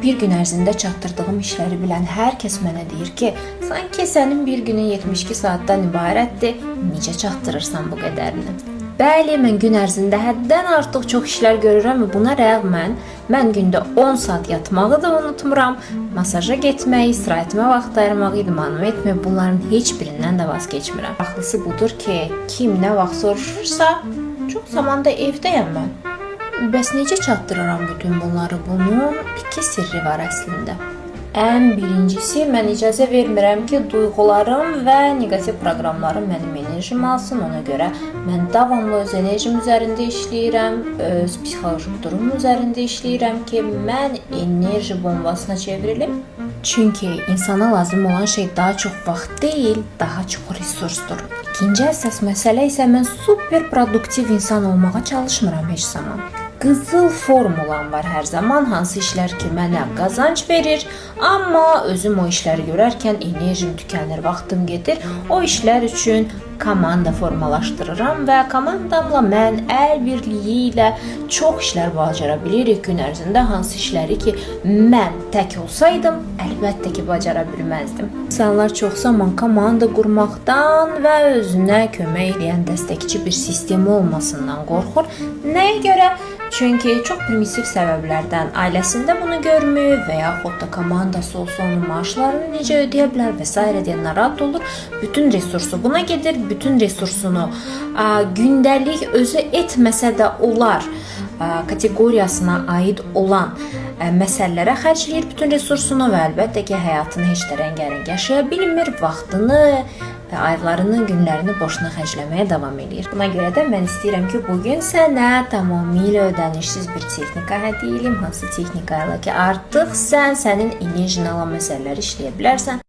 Bir gün ərzində çatdırdığım işləri bilən hər kəs mənə deyir ki, sanki sənin bir günün 72 saatdan ibarətdir, necə çatdırırsan bu qədərini? Bəli, mən gün ərzində həddən artıq çox işlər görürəm və buna rəğmən mən gündə 10 saat yatmağı da unutmuram, masaja getməyi, istirahətimə vaxt ayırmağı, idmanımı etməyi, bunların heç birindən də vaz keçmirəm. Baxlısı budur ki, kim nə vaxt soruşursa, çox zamanda evdəyəm mən. Bəs necə çatdırıram bütün bunları? Bunun iki sirri var əslində. Ən birincisi, mən icazə vermirəm ki, duyğularım və negativ proqramlarım mənim enerjimi alsın. Ona görə mən davamlı öz enerjim üzərində işləyirəm, öz psixolojik durumum üzərində işləyirəm ki, mən enerji bombasına çevrilim. Çünki insana lazım olan şey daha çox vaxt deyil, daha çox resursdur. İkinci əsas məsələ isə mən super produktiv insan olmağa çalışmıram heç zaman. Qızıl formulam var hər zaman, hansı işlər ki mənə qazanc verir, amma özüm o işləri görərkən enerjim tükənir, vaxtım gedir. O işlər üçün komanda formalaşdırıram və komandamla mən əl birliyi ilə çox işlər bacara bilirik gün ərzində, hansı işləri ki mən tək olsaydım, əlbəttə ki bacara bilməzdim. İnsanlar çox zaman komanda qurmaqdan və özünə kömək edən dəstəkçi bir sistemi olmasından qorxur. Nəyə görə? Çünki çox primitiv səbəblərdən ailəsində bunu görmür və yaxud da komandası olsa onun maaşlarını necə ödəyə bilər və s. deyə narahat olur. Bütün resursu buna gedir, bütün resursunu gündəlik özü etməsə də olar kateqoriyasına aid olan məsələlərə xərcləyir bütün resursunu və əlbəttə ki, həyatını heç də rəngarəng yaşaya bilmir, vaxtını, aylarını, günlərini boşuna xərcləməyə davam edir. Buna görə də mən istəyirəm ki, bugün sənə tamamilə ödənişsiz bir texnika hədiyyə edim. Hansı texnika ilə ki, artıq sənin enerjini alan məsələləri işləyə bilərsən.